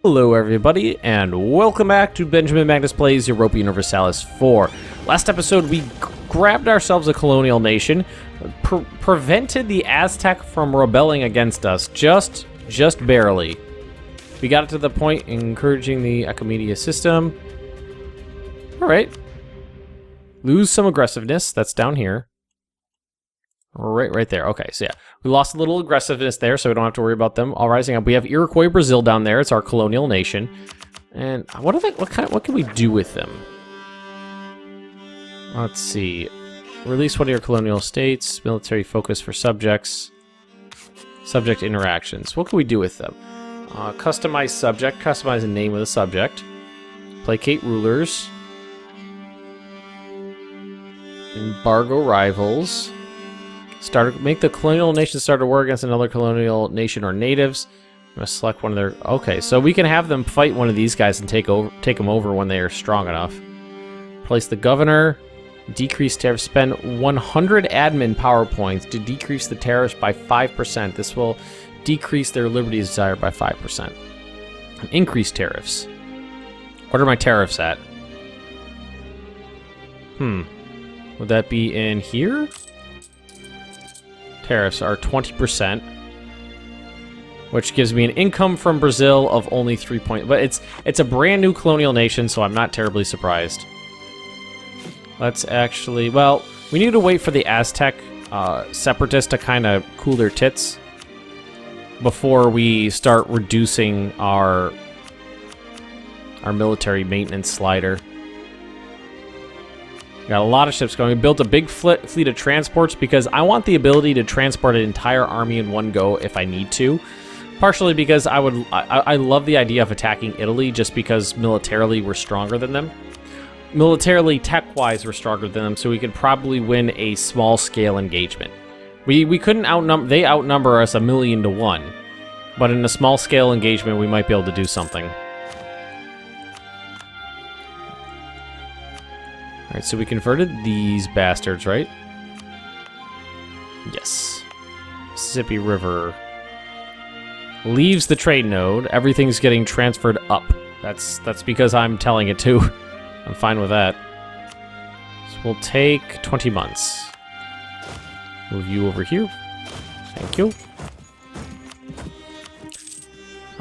Hello everybody, and welcome back to Benjamin Magnus Plays Europa Universalis 4. Last episode we grabbed ourselves a colonial nation, prevented the Aztec from rebelling against us, just barely. We got it to the point encouraging the Ecomedia system. Alright. Lose some aggressiveness, that's down here. Right there. Okay, so yeah. We lost a little aggressiveness there, so we don't have to worry about them all rising up. We have Iroquois Brazil down there. It's our colonial nation. And what can we do with them? Let's see. Release one of your colonial states. Military focus for subjects. Subject interactions. What can we do with them? Customize subject. Customize the name of the subject. Placate rulers. Embargo rivals. Make the colonial nation start a war against another colonial nation or natives. I'm gonna select one of their... Okay, so we can have them fight one of these guys and take them over when they are strong enough. Place the governor. Decrease tariffs. Spend 100 admin power points to decrease the tariffs by 5%. This will decrease their liberty desire by 5%. Increase tariffs. What are my tariffs at? Would that be in here? Tariffs are 20%, which gives me an income from Brazil of only 3 points. But it's a brand new colonial nation, so I'm not terribly surprised. Let's actually... Well, we need to wait for the Aztec separatists to kind of cool their tits before we start reducing our military maintenance slider. Got a lot of ships going. We built a big fleet of transports because I want the ability to transport an entire army in one go if I need to. Partially because I love the idea of attacking Italy just because militarily we're stronger than them. Militarily, tech-wise, we're stronger than them, so we could probably win a small-scale engagement. We couldn't outnumber... They outnumber us 1,000,000 to 1. But in a small-scale engagement, we might be able to do something. Alright, so we converted these bastards, right? Yes. Mississippi River leaves the trade node. Everything's getting transferred up. That's because I'm telling it to. I'm fine with that. So we'll take 20 months. Move you over here. Thank you.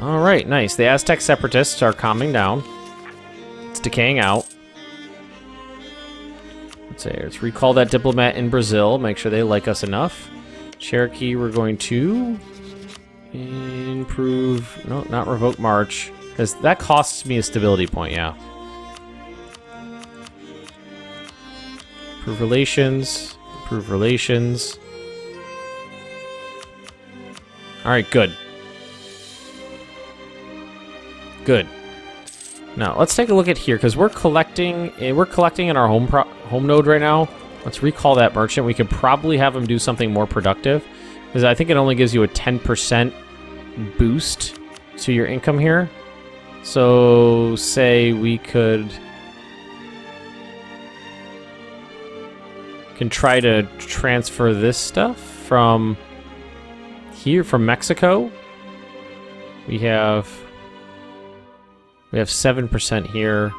Alright, nice. The Aztec separatists are calming down. It's decaying out. Let's recall that diplomat in Brazil, make sure they like us enough. Cherokee, we're going to improve... No, not revoke March, because that costs me a stability point, yeah. Improve relations. Improve relations. Alright, good. Good. Now, let's take a look at here, because we're collecting in our home node right now. Let's recall that merchant. We could probably have him do something more productive, because I think it only gives you a 10% boost to your income here. So, say we can try to transfer this stuff from here, from Mexico. We have 7% here.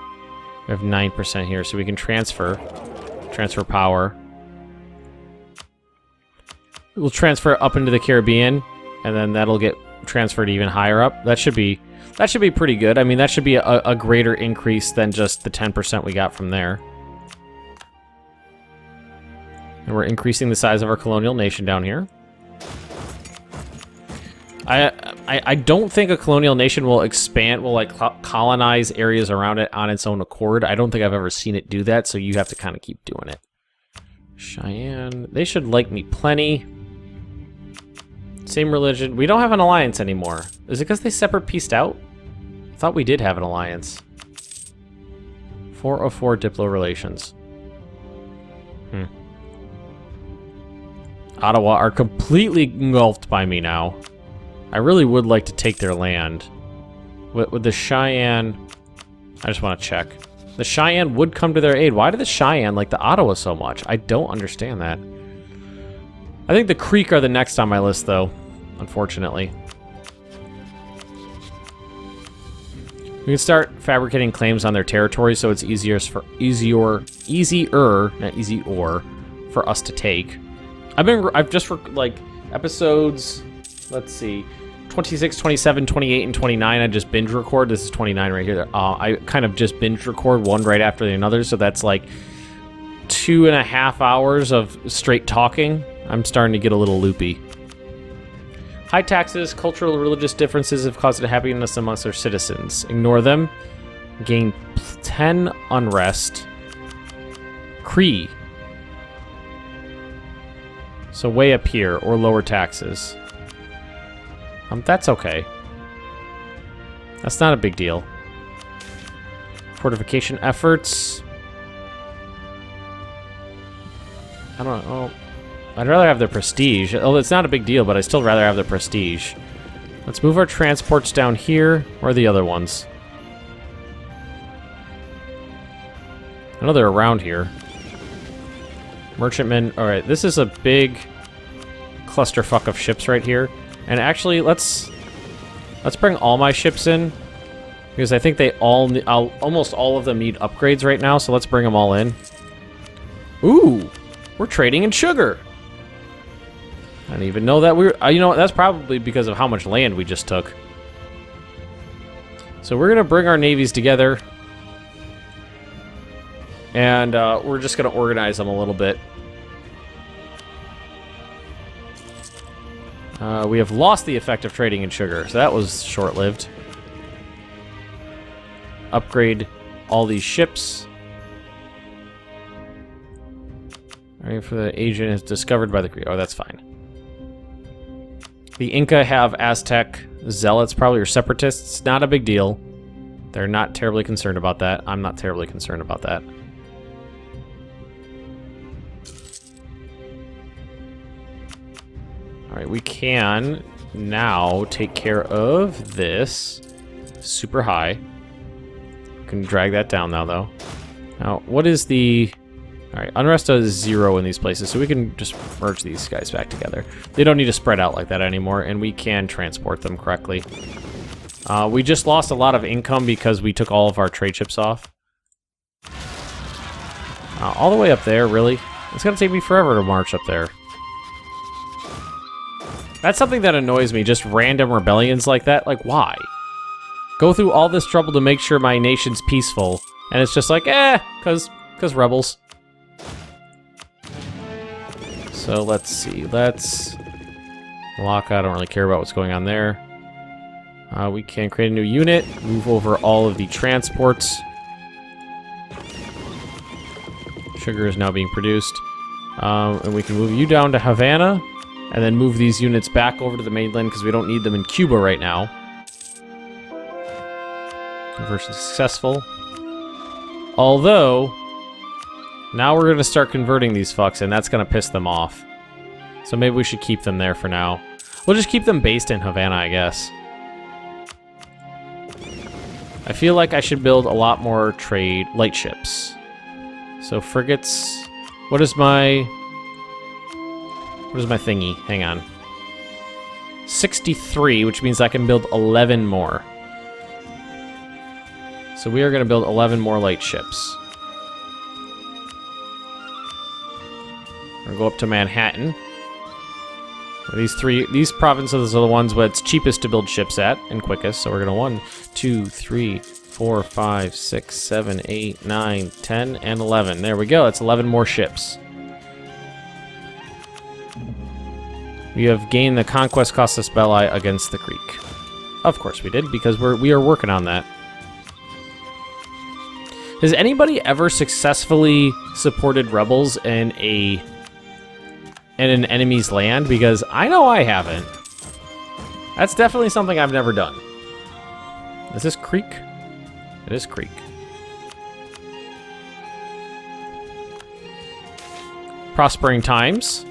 We have 9% here, so we can transfer power. We'll transfer up into the Caribbean, and then that'll get transferred even higher up. That should be pretty good. I mean, that should be a greater increase than just the 10% we got from there. And we're increasing the size of our colonial nation down here. I don't think a colonial nation will expand, will like colonize areas around it on its own accord. I don't think I've ever seen it do that, so you have to kind of keep doing it. Cheyenne, they should like me plenty. Same religion. We don't have an alliance anymore. Is it because they separate pieced out? I thought we did have an alliance. 404 Diplo relations. Ottawa are completely engulfed by me now. I really would like to take their land. With the Cheyenne... I just want to check. The Cheyenne would come to their aid. Why do the Cheyenne like the Ottawa so much? I don't understand that. I think the Creek are the next on my list, though, unfortunately. We can start fabricating claims on their territory, so it's easier for us to take. I've just for like episodes, let's see, 26, 27, 28, and 29. I just binge record. This is 29 right here. I kind of just binge record one right after another, so that's like 2.5 hours of straight talking. I'm starting to get a little loopy. High taxes, cultural and religious differences have caused unhappiness amongst their citizens. Ignore them. Gain 10 unrest. Cree. So way up here, or lower taxes. That's okay. That's not a big deal. Fortification efforts. I don't know. I'd rather have the prestige. Oh, it's not a big deal, but I'd still rather have the prestige. Let's move our transports down here. Where are the other ones? I know they're around here. Merchantmen. Alright, this is a big clusterfuck of ships right here. And actually, let's bring all my ships in. Because I think they all almost all of them need upgrades right now, so let's bring them all in. Ooh! We're trading in sugar! I didn't even know that we were... you know what? That's probably because of how much land we just took. So we're going to bring our navies together. And we're just going to organize them a little bit. We have lost the effect of trading in sugar, so that was short-lived. Upgrade all these ships. Alright, for the agent is discovered by the Cree. Oh, that's fine. The Inca have Aztec zealots, probably, or separatists. Not a big deal. They're not terribly concerned about that. I'm not terribly concerned about that. Alright, we can now take care of this. Super high. Can drag that down now, though. Now, what is the... Alright, unrest is 0 in these places, so we can just merge these guys back together. They don't need to spread out like that anymore, and we can transport them correctly. We just lost a lot of income because we took all of our trade ships off. All the way up there, really? It's gonna take me forever to march up there. That's something that annoys me, just random rebellions like that. Like, why? Go through all this trouble to make sure my nation's peaceful, and it's just like, cause rebels. So let's see, let's lock. I don't really care about what's going on there. We can create a new unit, move over all of the transports. Sugar is now being produced. And we can move you down to Havana, and then move these units back over to the mainland because we don't need them in Cuba right now. Conversion successful. Although, now we're going to start converting these fucks, and that's going to piss them off. So maybe we should keep them there for now. We'll just keep them based in Havana, I guess. I feel like I should build a lot more light ships. So frigates... What is my thingy? Hang on. 63, which means I can build 11 more. So we are going to build 11 more light ships. We're going to go up to Manhattan. These provinces are the ones where it's cheapest to build ships at and quickest. So we're going to 1, 2, 3, 4, 5, 6, 7, 8, 9, 10, and 11. There we go. That's 11 more ships. We have gained the Conquest Casus Belli against the Creek. Of course we did, because we are working on that. Has anybody ever successfully supported rebels in an enemy's land? Because I know I haven't. That's definitely something I've never done. Is this Creek? It is Creek. Prospering times.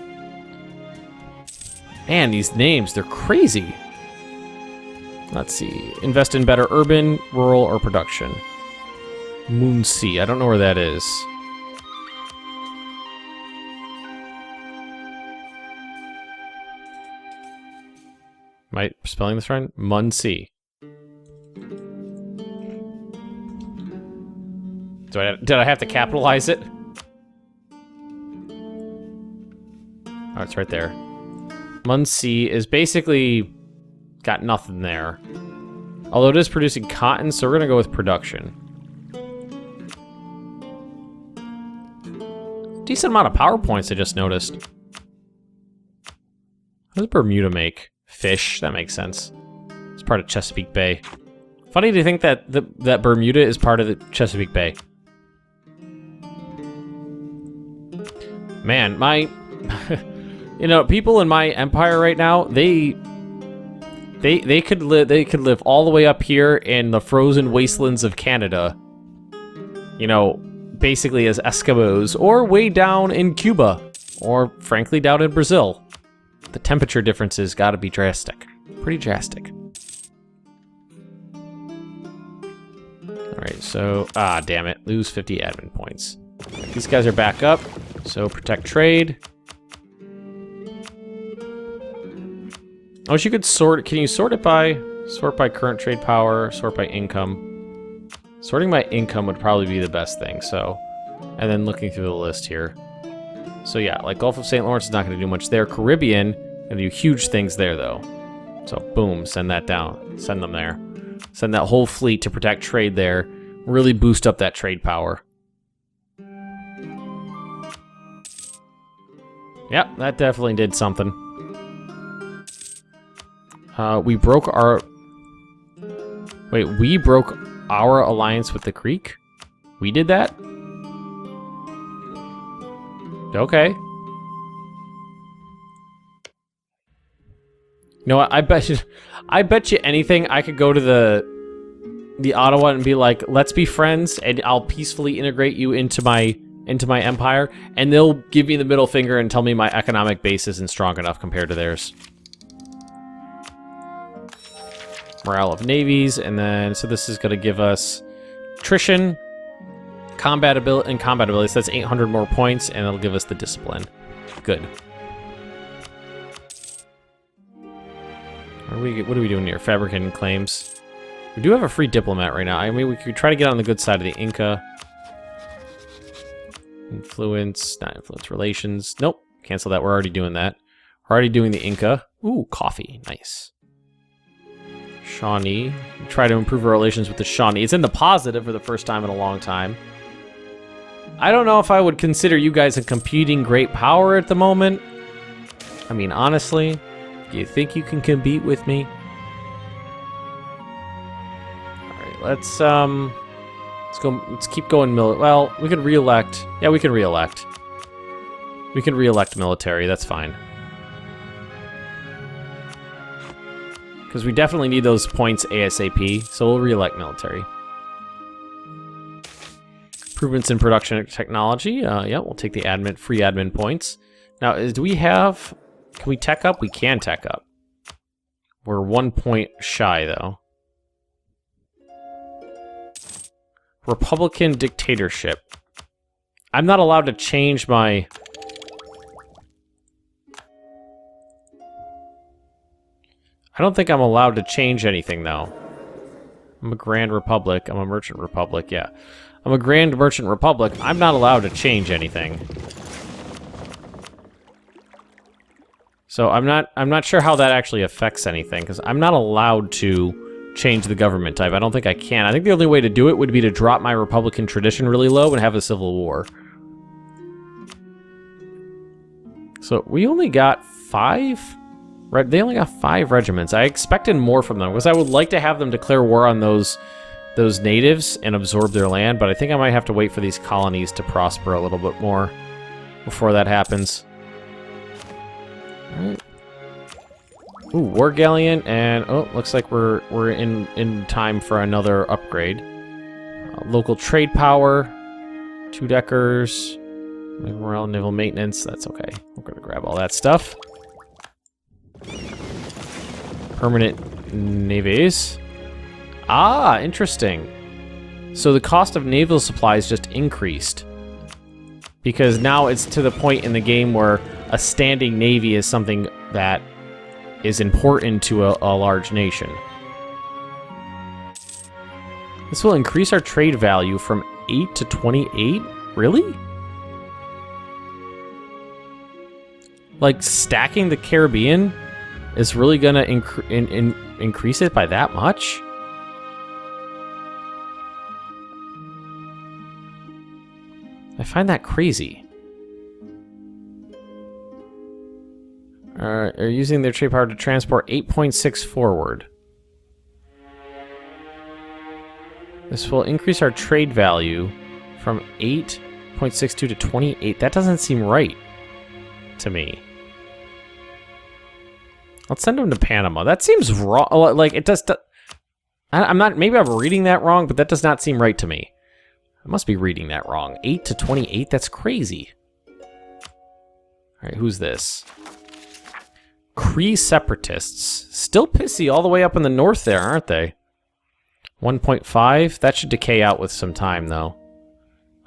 Man, these names, they're crazy. Let's see. Invest in better urban, rural, or production. Moonsea. I don't know where that is. Am I spelling this right? Muncie. Did I have to capitalize it? Oh, it's right there. Muncie is basically got nothing there. Although it is producing cotton, so we're gonna go with production. Decent amount of power points, I just noticed. What does Bermuda make? Fish, that makes sense. It's part of Chesapeake Bay. Funny to think that that Bermuda is part of the Chesapeake Bay. Man, my... you know, people in my empire right now, they could live all the way up here in the frozen wastelands of Canada. You know, basically as Eskimos, or way down in Cuba, or frankly down in Brazil. The temperature differences gotta be drastic. Pretty drastic. Alright, so, damn it, lose 50 admin points. These guys are back up, so protect trade. Oh, you could sort, can you sort by current trade power, sort by income? Sorting by income would probably be the best thing, so. And then looking through the list here. So yeah, like Gulf of St. Lawrence is not gonna do much there. Caribbean, gonna do huge things there though. So boom, send that down, send them there. Send that whole fleet to protect trade there. Really boost up that trade power. Yep, that definitely did something. We broke our... Wait, we broke our alliance with the Creek? We did that? Okay. You know what, I bet you anything I could go to the Ottawa and be like, let's be friends, and I'll peacefully integrate you into my empire, and they'll give me the middle finger and tell me my economic base isn't strong enough compared to theirs. Morale of navies, and then, so this is gonna give us attrition, combat ability, so that's 800 more points, and it'll give us the discipline. Good. What are we doing here? Fabricating claims. We do have a free diplomat right now. I mean, we could try to get on the good side of the Inca. Influence, not influence relations. Nope, cancel that. We're already doing that. We're already doing the Inca. Ooh, coffee, nice. Shawnee. Try to improve our relations with the Shawnee. It's in the positive for the first time in a long time. I don't know if I would consider you guys a competing great power at the moment. I mean, honestly, do you think you can compete with me? Alright, let's go, let's keep going well, we can re-elect. Yeah, we can re-elect. We can re-elect military, that's fine. Because we definitely need those points ASAP, so we'll re-elect military. Improvements in production technology. Yeah, we'll take the free admin points. Now, do we have... Can we tech up? We can tech up. We're 1 point shy, though. Republican dictatorship. I'm not allowed to change my... I don't think I'm allowed to change anything, though. I'm a Grand Republic. I'm a Merchant Republic, yeah. I'm a Grand Merchant Republic. I'm not allowed to change anything. So I'm not sure how that actually affects anything, because I'm not allowed to change the government type. I don't think I can. I think the only way to do it would be to drop my Republican tradition really low and have a civil war. So we only got 5? They only got 5 regiments. I expected more from them, because I would like to have them declare war on those natives and absorb their land, but I think I might have to wait for these colonies to prosper a little bit more before that happens. Alright. Ooh, War Galleon, and oh, looks like we're in time for another upgrade. Local trade power, 2-deckers, morale, naval maintenance, that's okay. We're gonna grab all that stuff. Permanent navies. Ah, interesting. So the cost of naval supplies just increased. Because now it's to the point in the game where a standing navy is something that is important to a large nation. This will increase our trade value from 8 to 28? Really? Like, stacking the Caribbean is really gonna increase it by that much? I find that crazy. Are using their trade power to transport 8.6 forward. This will increase our trade value from 8.62 to 28. That doesn't seem right to me. Let's send them to Panama. That seems wrong. Like, it does... I'm not... Maybe I'm reading that wrong, but that does not seem right to me. I must be reading that wrong. 8 to 28? That's crazy. Alright, who's this? Cree Separatists. Still pissy all the way up in the north there, aren't they? 1.5? That should decay out with some time, though.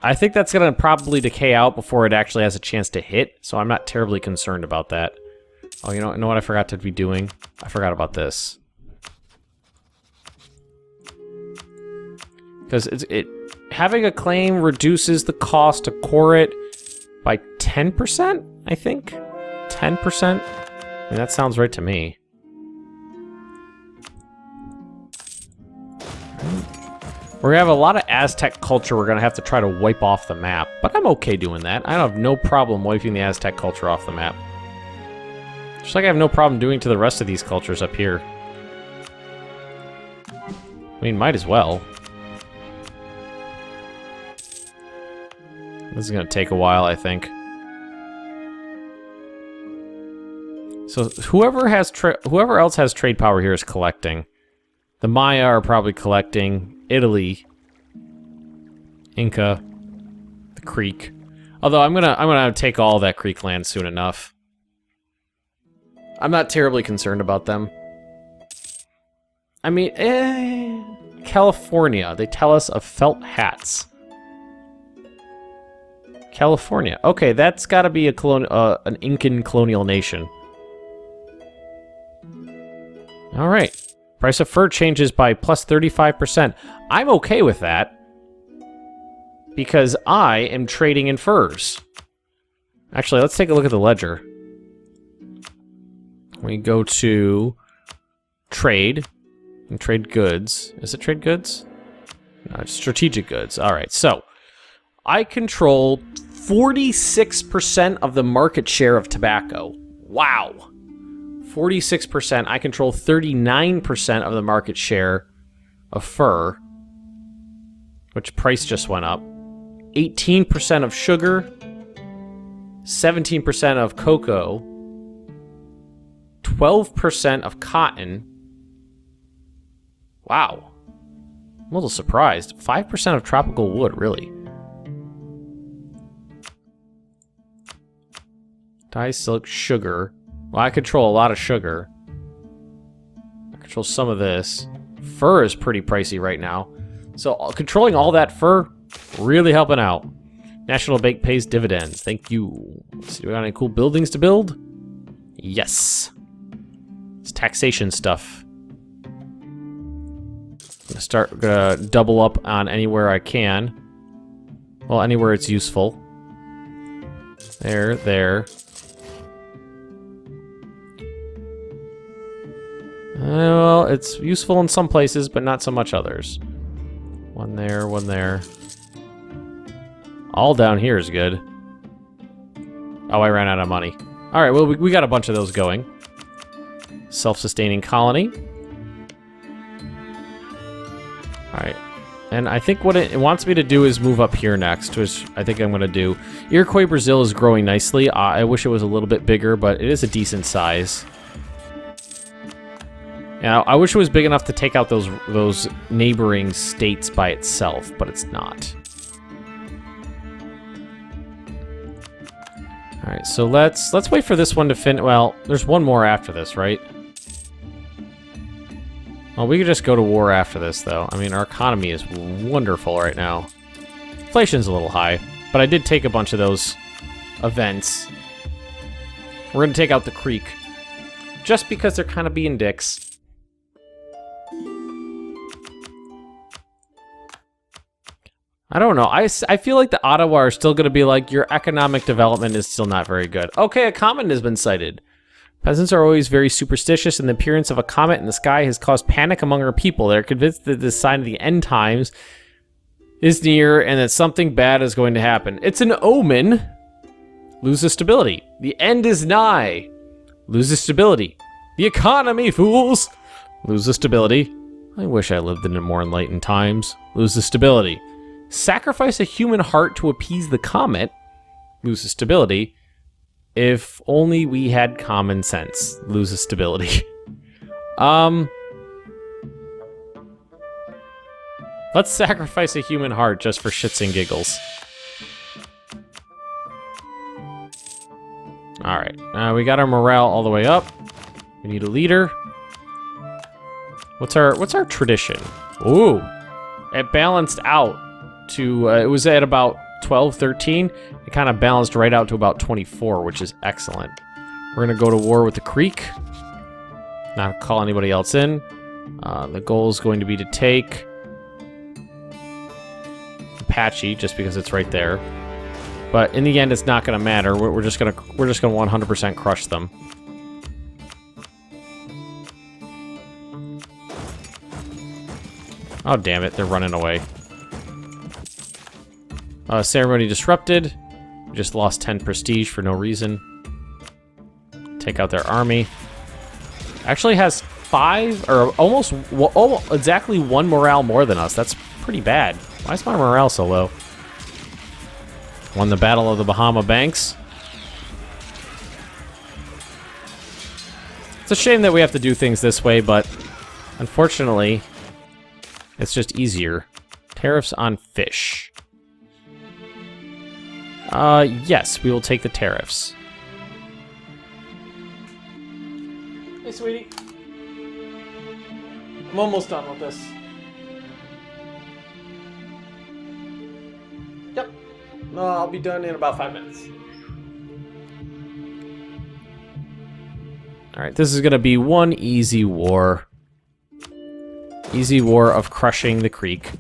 I think that's going to probably decay out before it actually has a chance to hit, so I'm not terribly concerned about that. Oh, you know what I forgot to be doing? I forgot about this. Because having a claim reduces the cost to core it by 10%, I think? 10%? I mean, that sounds right to me. We're gonna have a lot of Aztec culture we're gonna have to try to wipe off the map, but I'm okay doing that. I have no problem wiping the Aztec culture off the map. Just like I have no problem doing to the rest of these cultures up here. I mean, might as well. This is gonna take a while, I think. So whoever else has trade power here is collecting. The Maya are probably collecting. Italy, Inca, the Creek. Although I'm gonna take all that Creek land soon enough. I'm not terribly concerned about them. I mean, California. They tell us of felt hats. California. Okay, that's got to be an Incan colonial nation. All right. Price of fur changes by plus 35%. I'm okay with that. Because I am trading in furs. Actually, let's take a look at the ledger. We go to trade. And trade goods. Is it trade goods? No, it's strategic goods. Alright, so I control 46% of the market share of tobacco. Wow. 46%. I control 39% of the market share of fur, which price just went up. 18% of sugar, 17% of cocoa, 12% of cotton. Wow. I'm a little surprised. 5% of tropical wood, really. Dye, silk, sugar. Well, I control a lot of sugar. I control some of this. Fur is pretty pricey right now. So controlling all that fur, really helping out. National Bank pays dividends. Thank you. Let's see, do we got any cool buildings to build? Yes. It's taxation stuff. I'm gonna double up on anywhere I can. Well, anywhere it's useful. There. Well, it's useful in some places, but not so much others. One there. All down here is good. Oh, I ran out of money. Alright, well, we got a bunch of those going. Self-sustaining colony. Alright. And I think what it wants me to do is move up here next, which I think I'm going to do. Iroquois, Brazil is growing nicely. I wish it was a little bit bigger, but it is a decent size. Now, I wish it was big enough to take out those neighboring states by itself, but it's not. All right, so let's wait for this one to finish. Well, there's one more after this, right? Well, we could just go to war after this, though. I mean, our economy is wonderful right now. Inflation's a little high, but I did take a bunch of those events. We're gonna take out the Creek, just because they're kind of being dicks. I don't know. I feel like the Ottawa are still going to be like, your economic development is still not very good. Okay, a comet has been sighted. Peasants are always very superstitious, and the appearance of a comet in the sky has caused panic among our people. They're convinced that this sign of the end times is near and that something bad is going to happen. It's an omen. Loses stability. The end is nigh. Loses stability. The economy, fools. Loses stability. I wish I lived in more enlightened times. Loses stability. Sacrifice a human heart to appease the comet. Loses stability. If only we had common sense. Loses stability. Let's sacrifice a human heart just for shits and giggles. Alright, we got our morale all the way up. We need a leader. What's our tradition? Ooh, it balanced out to, it was at about 12, 13. It kind of balanced right out to about 24, which is excellent. We're gonna go to war with the Creek. Not call anybody else in. The goal is going to be to take Apache, just because it's right there. But in the end, it's not gonna matter. We're just gonna 100% crush them. Oh damn it! They're running away. Ceremony disrupted. We just lost 10 prestige for no reason. Take out their army. Actually has 5 or almost exactly 1 morale more than us. That's pretty bad. Why is my morale so low? Won the Battle of the Bahama Banks. It's a shame that we have to do things this way, but unfortunately, it's just easier. Tariffs on fish. Yes, we will take the tariffs. Hey, sweetie. I'm almost done with this. Yep. No, I'll be done in about 5 minutes. Alright, this is gonna be one easy war. Easy war of crushing the Creek.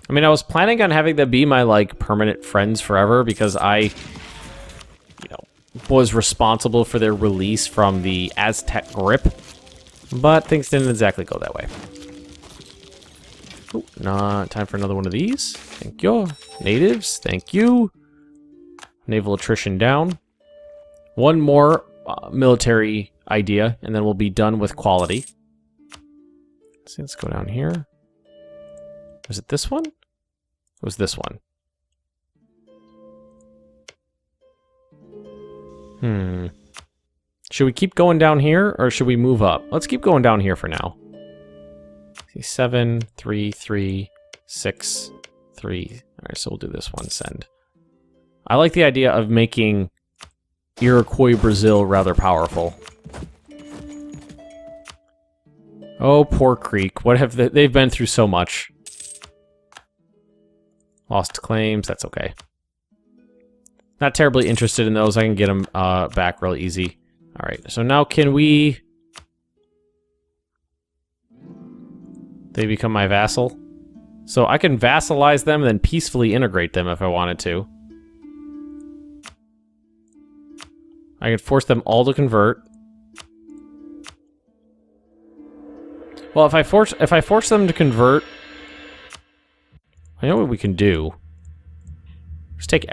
I mean, I was planning on having them be my, like, permanent friends forever because I, you know, was responsible for their release from the Aztec grip. But things didn't exactly go that way. Ooh, not time for another one of these. Thank you. Natives, thank you. Naval attrition down. One more military idea, and then we'll be done with quality. Let's go down here. Was it this one? It was this one. Should we keep going down here, or should we move up? Let's keep going down here for now. See, 7, 3, 3, 6, 3. Alright, so we'll do this one, send. I like the idea of making Iroquois Brazil rather powerful. Oh, poor Creek. What have they've been through so much. Lost claims, that's okay. Not terribly interested in those. I can get them back real easy. Alright, so now can we... They become my vassal. So I can vassalize them and then peacefully integrate them if I wanted to. I could force them all to convert. Well, if I force them to convert, I know what we can do. Just take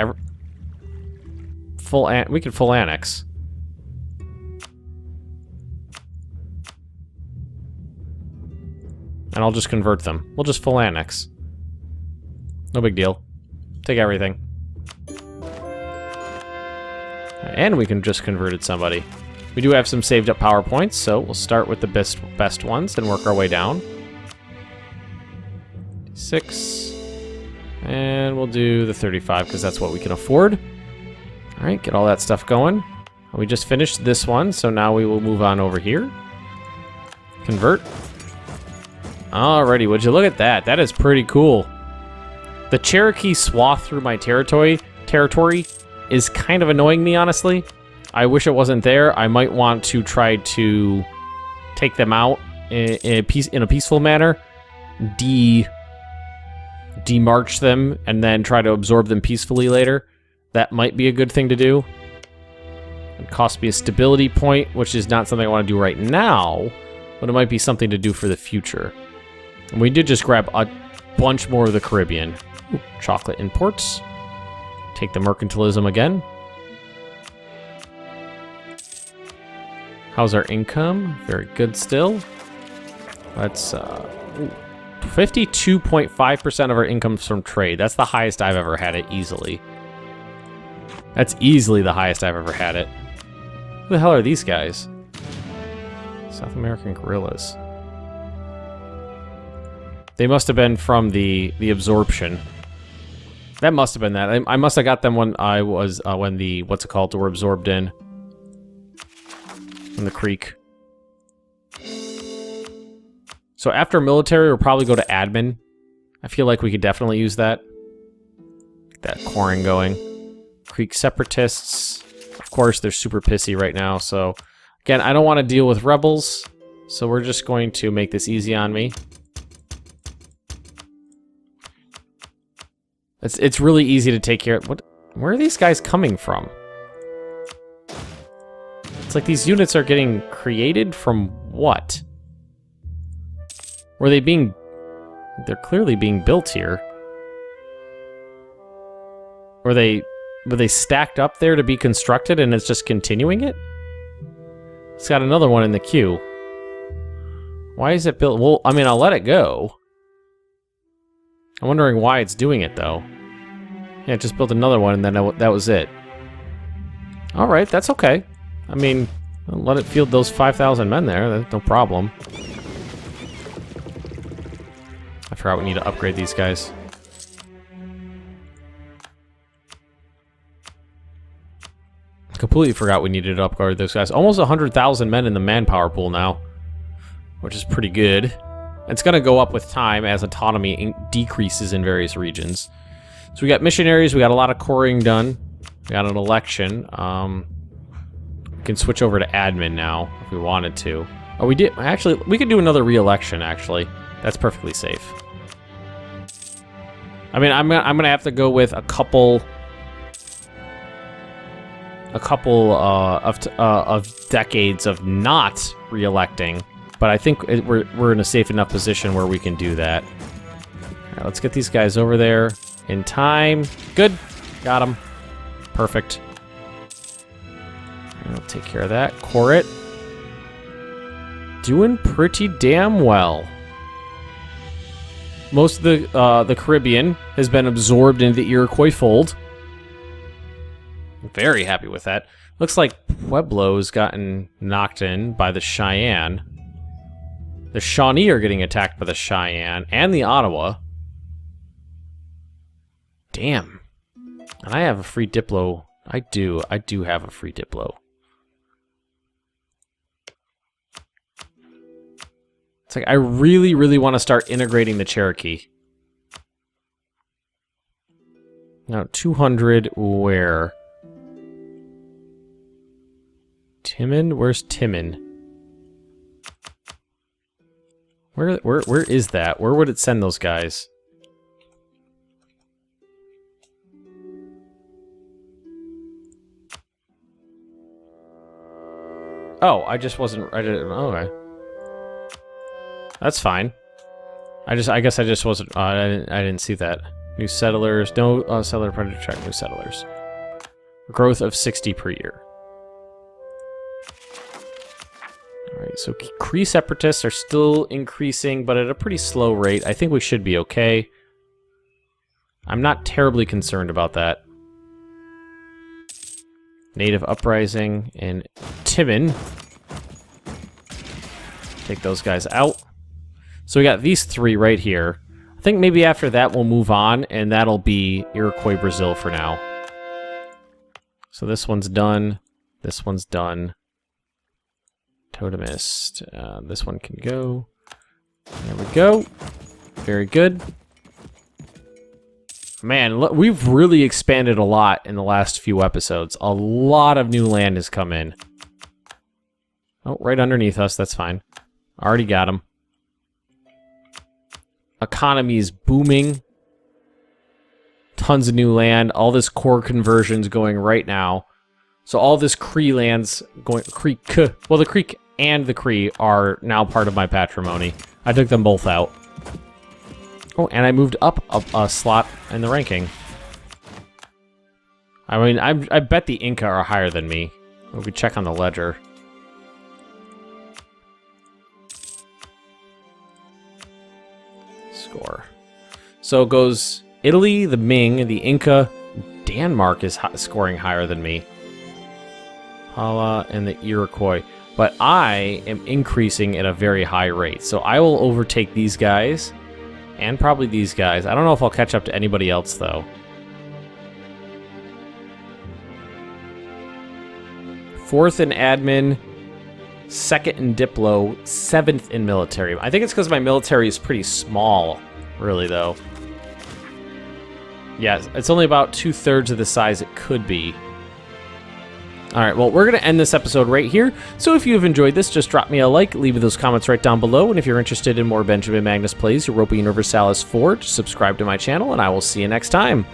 we can full annex. And I'll just convert them. We'll just full annex. No big deal. Take everything. And we can just converted somebody. We do have some saved up power points, so we'll start with the best ones and work our way down. 6. And we'll do the 35 because that's what we can afford. Alright, get all that stuff going. We just finished this one, so now we will move on over here. Convert. Alrighty, would you look at that? That is pretty cool. The Cherokee swath through my territory is kind of annoying me, honestly. I wish it wasn't there. I might want to try to take them out in a peaceful manner. demarch them and then try to absorb them peacefully later. That might be a good thing to do. It costs me a stability point, which is not something I want to do right now, but it might be something to do for the future. And we did just grab a bunch more of the Caribbean. Ooh, chocolate imports. Take the mercantilism again. How's our income? Very good still. Let's, 52.5% of our income's from trade. That's the highest I've ever had it, easily. That's easily the highest I've ever had it. Who the hell are these guys? South American guerrillas. They must have been from the absorption. That must have been that. I must have got them when I was, when the, what's it called, were absorbed in the creek. So after military, we'll probably go to admin. I feel like we could definitely use that. Get that coring going. Creek separatists. Of course, they're super pissy right now, so... Again, I don't want to deal with rebels, so we're just going to make this easy on me. It's really easy to take care of... Where are these guys coming from? It's like these units are getting created from what? Were they being... They're clearly being built here. Were they stacked up there to be constructed and it's just continuing it? It's got another one in the queue. Why is it built? Well, I mean, I'll let it go. I'm wondering why it's doing it, though. Yeah, it just built another one and then that was it. Alright, that's okay. I mean, I'll let it field those 5,000 men there. That's no problem. I forgot we need to upgrade these guys. Completely forgot we needed to upgrade those guys. Almost 100,000 men in the manpower pool now, which is pretty good. It's going to go up with time as autonomy decreases in various regions. So we got missionaries, we got a lot of coring done. We got an election. We can switch over to admin now if we wanted to. Oh, we did. Actually, we could do another re-election, actually. That's perfectly safe. I mean, I'm gonna have to go with a couple of decades of not re-electing, but I think we're in a safe enough position where we can do that. All right, let's get these guys over there in time. Good, got them. Perfect. I'll take care of that. Core it. Doing pretty damn well. Most of the Caribbean has been absorbed into the Iroquois fold. Very happy with that. Looks like Pueblo's gotten knocked in by the Cheyenne. The Shawnee are getting attacked by the Cheyenne and the Ottawa. Damn. And I have a free Diplo. I do have a free Diplo. It's like I really, really want to start integrating the Cherokee. Now, 200 where? Timon? Where's Timon? Where is that? Where would it send those guys? Oh, I just wasn't... I didn't... Oh, okay. That's fine. I guess I just wasn't... I didn't see that. New settlers. No settler predator check. New settlers. Growth of 60 per year. Alright, so Cree separatists are still increasing, but at a pretty slow rate. I think we should be okay. I'm not terribly concerned about that. Native uprising in Timon. Take those guys out. So we got these three right here. I think maybe after that we'll move on, and that'll be Iroquois Brazil for now. So this one's done. This one's done. Totemist. This one can go. There we go. Very good. Man, we've really expanded a lot in the last few episodes. A lot of new land has come in. Oh, right underneath us. That's fine. Already got him. Economy is booming. Tons of new land. All this core conversions going right now. So all this Cree lands going... Well, the Creek and the Cree are now part of my patrimony. I took them both out. Oh, and I moved up a slot in the ranking. I mean, I bet the Inca are higher than me. We could check on the ledger. Score. So it goes Italy, the Ming, the Inca, Denmark is scoring higher than me. Hala and the Iroquois. But I am increasing at a very high rate. So I will overtake these guys and probably these guys. I don't know if I'll catch up to anybody else though. Fourth in admin, second in diplo, seventh in military. I think it's because my military is pretty small, really, though. Yeah, it's only about 2/3 of the size it could be. All right, well, we're going to end this episode right here. So if you have enjoyed this, just drop me a like, leave those comments right down below. And if you're interested in more Benjamin Magnus Plays Europa Universalis 4, just subscribe to my channel, and I will see you next time.